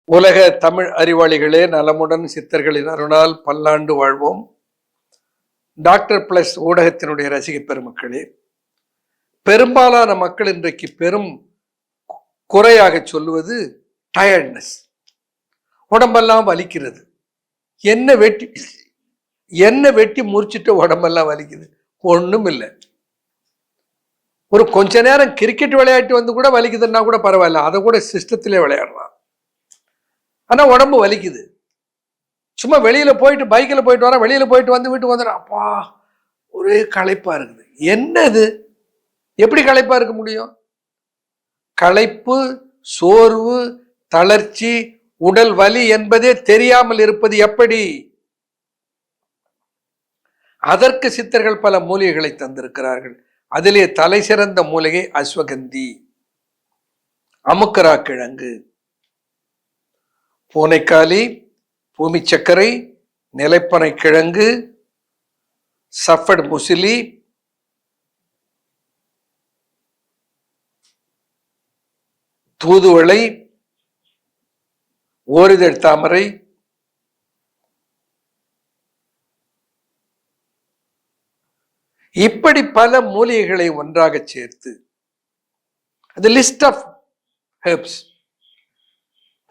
உலக தமிழ் அறிவாளிகளே, நலமுடன் சித்தர்களின் அருளால் பல்லாண்டு வாழ்வோம். டாக்டர் பிளஸ் ஊடகத்தினுடைய ரசிக பெருமக்களே, பெரும்பாலான மக்கள் இன்றைக்கு பெரும் குறையாக சொல்லுவது டயர்ட்னஸ். உடம்பெல்லாம் வலிக்கிறது. என்ன வெட்டி முறிச்சிட்டு உடம்பெல்லாம் வலிக்குது? ஒண்ணும் இல்லை. ஒரு கொஞ்ச நேரம் கிரிக்கெட் விளையாட்டு வந்து கூட வலிக்குதுன்னா கூட பரவாயில்ல, அதை கூட சிஸ்டத்திலே விளையாடலாம். ஆனா உடம்பு வலிக்குது. சும்மா வெளியில போயிட்டு பைக்கில் போயிட்டு வரேன், வெளியில போயிட்டு வந்து வீட்டுக்கு வந்துடுறேன், அப்பா ஒரே களைப்பா இருக்குது. என்னது? எப்படி களைப்பா இருக்க முடியும்? களைப்பு, சோர்வு, தளர்ச்சி, உடல் வலி என்பதே தெரியாமல் இருப்பது எப்படி? அதற்கு சித்தர்கள் பல மூலிகைகளை தந்திருக்கிறார்கள். அதிலே தலை சிறந்த மூலிகை அஸ்வகந்தி, அமுக்கரா கிழங்கு, பூனைக்காலி, பூமி சர்க்கரை, நிலைப்பனை கிழங்கு, சஃபட் முசிலி, தூதுவளை, ஓரிதழ் தாமரை, இப்படி பல மூலிகைகளை ஒன்றாக சேர்த்து, அது லிஸ்ட் ஆஃப் ஹெர்ப்ஸ்.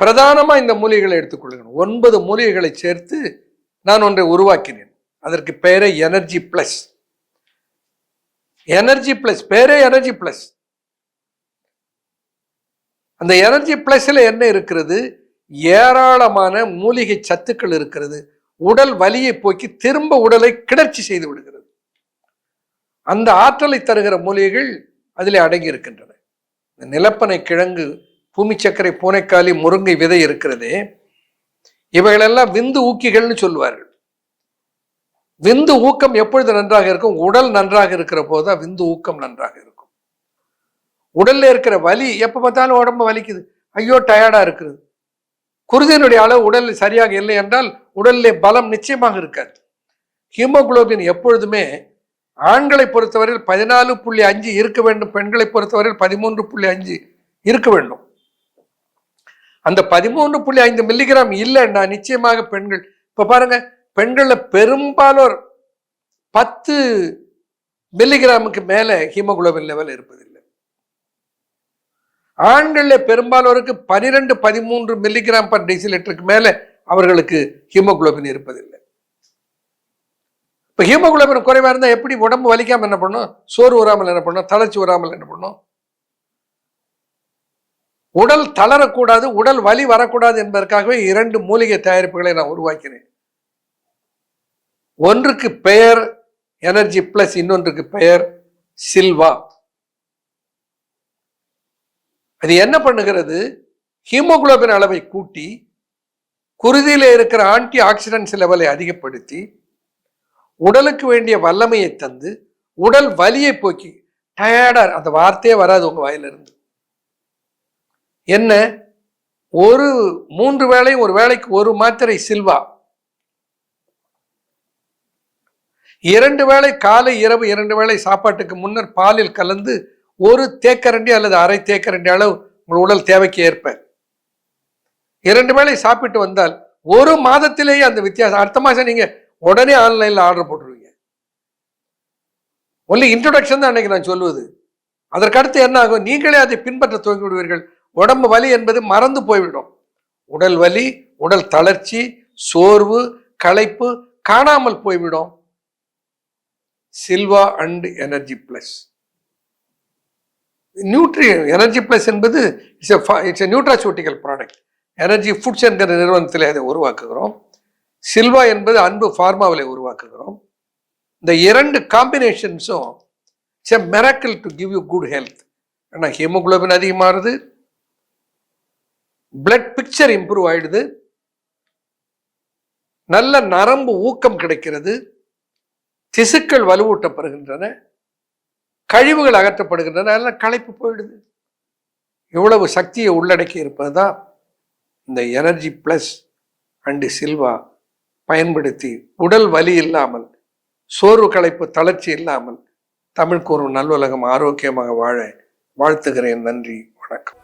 பிரதானமா இந்த மூலிகைகளை எடுத்துக்கொள்ளுங்கள். 9 மூலிகைகளை சேர்த்து நான் ஒன்றை உருவாக்கினேன். அதற்கு பெயரே எனர்ஜி பிளஸ். எனர்ஜி பிளஸ் பேரே எனர்ஜி பிளஸ். அந்த எனர்ஜி பிளஸ்ல என்ன இருக்கிறது? ஏராளமான மூலிகை சத்துக்கள் இருக்கிறது. உடல் வலியை போக்கி திரும்ப உடலை கிளர்ச்சி செய்து விடுகிறது. அந்த ஆற்றலை தருகிற மூலிகைகள் அதிலே அடங்கி இருக்கின்றன. நிலப்பனை கிழங்கு, பூமி சர்க்கரை, பூனைக்காலி, முருங்கை விதை இருக்கிறதே, இவைகளெல்லாம் விந்து ஊக்கிகள்னு சொல்லுவார்கள். விந்து ஊக்கம் எப்பொழுது நன்றாக இருக்கும்? உடல் நன்றாக இருக்கிற போதுதான் விந்து ஊக்கம் நன்றாக இருக்கும். உடல்ல இருக்கிற வலி, எப்ப பார்த்தாலும் உடம்பு வலிக்குது, ஐயோ டயர்டா இருக்குது, குருதியினுடைய அளவு உடலில் சரியாக இல்லை என்றால் உடலிலே பலம் நிச்சயமாக இருக்காது. ஹீமோகுளோபின் எப்பொழுதுமே ஆண்களை பொறுத்தவரையில் 14.5 இருக்க வேண்டும், பெண்களை பொறுத்தவரையில் 13.5 இருக்க வேண்டும். அந்த 13.5 மில்லிகிராம் இல்லைன்னா நிச்சயமாக பெண்கள், இப்ப பாருங்க, பெண்கள்ல பெரும்பாலோர் 10 மில்லிகிராமுக்கு மேல ஹீமோகுளோபின் லெவல் இருப்பதில்லை. ஆண்கள்ல பெரும்பாலோருக்கு 12-13 மில்லிகிராம் பர் டெசிலிட்டருக்கு மேல அவர்களுக்கு ஹீமோகுளோபின் இருப்பதில்லை. இப்ப ஹீமோகுளோபின் குறைவா இருந்தா எப்படி உடம்பு வலிக்காம என்ன பண்ணும்? சோறு வராமல் என்ன பண்ணும்? தளர்ச்சி வராமல் என்ன பண்ணும்? உடல் தளரக்கூடாது, உடல் வலி வரக்கூடாது என்பதற்காகவே 2 மூலிகை தயாரிப்புகளை நான் உருவாக்கினேன். ஒன்றுக்கு பெயர் எனர்ஜி பிளஸ், இன்னொன்றுக்கு பெயர் சில்வா. அது என்ன பண்ணுகிறது? ஹீமோகுளோபின் அளவை கூட்டி, குருதியில இருக்கிற ஆன்டி ஆக்சிடென்ட்ஸ் லெவலை அதிகப்படுத்தி, உடலுக்கு வேண்டிய வல்லமையை தந்து, உடல் வலியை போக்கி, டயர்டா, அந்த வார்த்தையே வராது உங்க வாயிலிருந்து. என்ன? ஒரு 3 வேளை, ஒரு வேளைக்கு 1 மாத்திரை சில்வா, 2 வேளை காலை இரவு 2 வேளை சாப்பாட்டுக்கு முன்னர் பாலில் கலந்து 1 தேக்கரண்டி அல்லது அரை தேக்கரண்டி அளவு உங்கள் உடல் தேவைக்கு ஏற்ப 2 வேளை சாப்பிட்டு வந்தால் 1 மாதத்திலேயே அந்த வித்தியாசம். அடுத்த மாசம் நீங்க உடனே ஆன்லைன்ல ஆர்டர் போட்டுருவீங்க. ஒன்லி இன்ட்ரோடக்ஷன் தான் அன்னைக்கு நான் சொல்லுவது. அதற்கடுத்து என்ன ஆகும்? நீங்களே அதை பின்பற்ற துவங்கி விடுவீர்கள். உடம்பு வலி என்பது மறந்து போய்விடும். உடல் வலி, உடல் தளர்ச்சி, சோர்வு, களைப்பு காணாமல் போய்விடும். Silva and energy plus. Energy plus என்பது it's nutraceutical product. Energy foods என்கிற நிறுவனத்தில் அதை உருவாக்குகிறோம். சில்வா என்பது அன்பு ஃபார்மாவிலே உருவாக்குகிறோம். இந்த 2 காம்பினேஷன்ஸும் it's a miracle to give you good health. ஏன்னா ஹீமோகுளோபின் அதிகமாகுது, பிளட் பிக்சர் இம்ப்ரூவ் ஆயிடுது, நல்ல நரம்பு ஊக்கம் கிடைக்கிறது, திசுக்கள் வலுவூட்டப்படுகின்றன, கழிவுகள் அகற்றப்படுகின்றன, நல்ல களைப்பு போயிடுது. இவ்வளவு சக்தியை உள்ளடக்கி இருப்பதுதான் இந்த எனர்ஜி பிளஸ் அண்ட் சில்வா பயன்படுத்தி உடல் வலி இல்லாமல், சோர்வு, களைப்பு, தளர்ச்சி இல்லாமல் தமிழ் கூறும் நல்லுலகம் ஆரோக்கியமாக வாழ வாழ்த்துகிறேன். நன்றி, வணக்கம்.